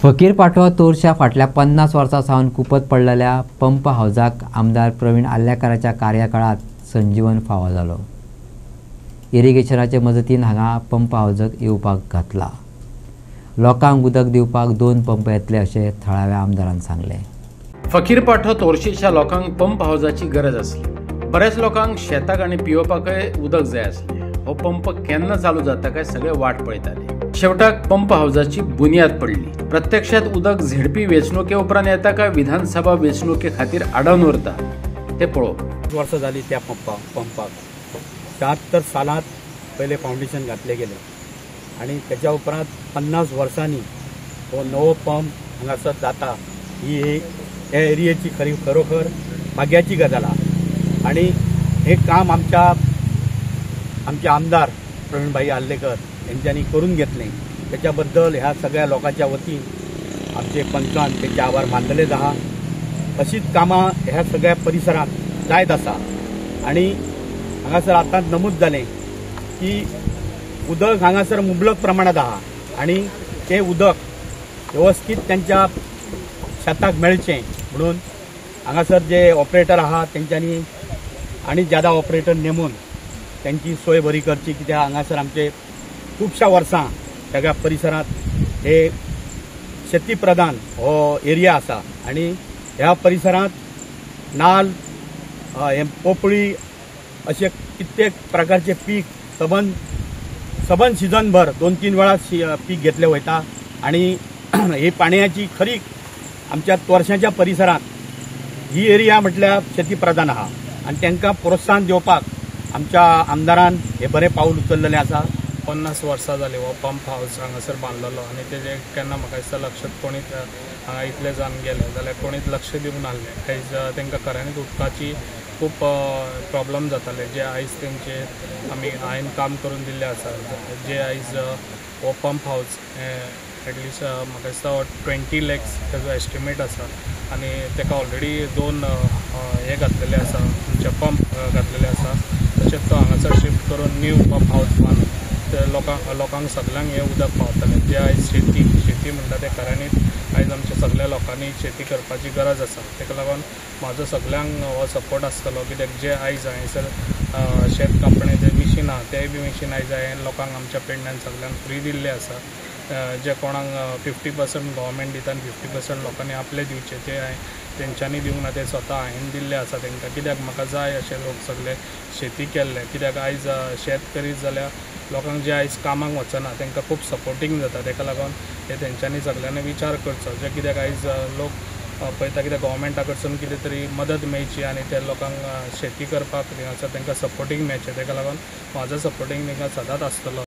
फकीर पाठो तोरच्या फाटल्या 50 वर्सां सावन कुपत पडलेल्या पंप हाऊसाक आमदार प्रवीण आल्लेकराच्या कार्यकाळात संजीवन फावो जालो। इरिगेशनाचे मजतीन हांगा पंप हाऊसाक येवपाक घातला। लोकांक उदक दिवपाक 2 पंप येतले अशें थळाव्या आमदारान सांगले। फकीर पाठो तोरशेच्या लोकांक पंप हाऊसाची गरज आसली। बरेच लोकांक शेताक आनी पिवपाकय उदक जाय आसलें। हो पंप केन्ना चालू जाता काय सगळे वाट पळयताले। शेवटाक पंप हाऊसाची बुनियाद पडली। प्रत्यक्षात उदक झेडपी वेचणुके उपरांत येता काय विधानसभा वेचणुके खातीर आडावन उरता ते पळोवप। वर्सां जाली त्या पंपाक 76 सालांत पहिले फाउंडेशन घातले गेले आणि त्याच्या उपरांत 50 वर्सांनी हो नवो पंप हांगासर जाता ही ह्या एरियेची खरोखर भाग्याची गजाल आहा। आणि हे काम आमचे आमदार प्रवीणभाई आल्लेकर यांच्यानी करून घेतले। त्याच्याबद्दल ह्या सगळ्या लोकांच्या वतीन आमचे पंचान त्यांचे आभार मानलेलेच आहा। अशीच कामां ह्या सगळ्या परिसरात जायत आसा आणि हांगासर आतां नमूद जालें की उदक हांगासर मुबलक प्रमाणात आहा आणि ते उदक व्यवस्थित त्यांच्या शेताक मेळचें म्हणून हांगासर जे ऑपरेटर आहा त्यांच्यानी आणि ज्यादा ऑपरेटर नेमून त्यांची सोय बरी करची, कित्याक हांगासर आमचे खूबश्या वर्सां सगळ्या परिसरात हे शेती प्रधान हो एरिया आसा आणि ह्या परिसरात नाल पोपळी असे कित्येक प्रकारचे पीक सबन सिजनभर 2-3 वेळा पीक घेतले वयता आणि ही पाण्याची खरी आमच्या तोरशाच्या परिसरात ही एरिया म्हटल्यार शेती प्रधान आहा आणि तांकां प्रोत्साहन दिवपाक आमच्या आमदारान हे बरें पाऊल उचललेलें आसा। 50 वर्सां जाली हो पंप हाऊस हांगासर बांदलेलो आणि तेजे केन्ना म्हाका दिसता लक्षात कोणीच हांगा इतले जावन गेले जाल्यार कोणीच लक्ष दिवंक नासलें। आयज तांकां खऱ्यांनीच उदकाची खूब प्रॉब्लम जाताले जे आयज तेंचे हांवें काम करून दिल्लें आसा। जे आयज हो पंप हाऊस एटलिस्ट म्हाका दिसता 20 lakhs तेजो एस्टिमेट आसा आणि ताका ऑलरेडी 2 हे घातलेले आसा, म्हणजे पंप घातलेले आसा। तशेंच तो हांगासर शिफ्ट करून न्यू पंप हाऊस बांदून ते लोकांक सगळ्यांक हे उदक पावतलें। जे आयज शेती म्हणटा ते खऱ्यांनीच आयज आमच्या सगळ्या लोकांनी शेती करपाची गरज आसा। ताका लागून म्हाजो सगळ्यांक हो सपोर्ट आसतलो, कित्याक जे आयज हांगासर शेत कापणे जे मिशीन आहा तेय बी मिशीन आयज हांवें लोकांक आमच्या पेडण्यान सगळ्यांक फ्री दिल्ले आसा। जे कोणाक 50% गव्हर्मेंट दिता आनी 50% लोकांनी आपले दिवचे ते तेंच्यांनी दिवंक ना, ते स्वता हांवें दिल्ले आसा तांकां। कित्याक म्हाका जाय अशे लोक सगळे शेती केल्ले, कित्याक आयज शेत करीत जाल्यार लोकांक जे आयज कामाक वचना तांकां खूब सपोर्टींग जाता। ताका लागून हे तेंच्यांनी सगळ्यांनी विचार करचो, जे कित्याक आयज लोक पळयता कित्याक गव्हर्मेंटा कडसून कितें तरी मदत मेळची आणि त्या लोकांक शेती करपाक तांकां सपोर्टींग मेळचें। ताका लागून म्हाजो सपोर्टींग तांकां सदांच आसतलो।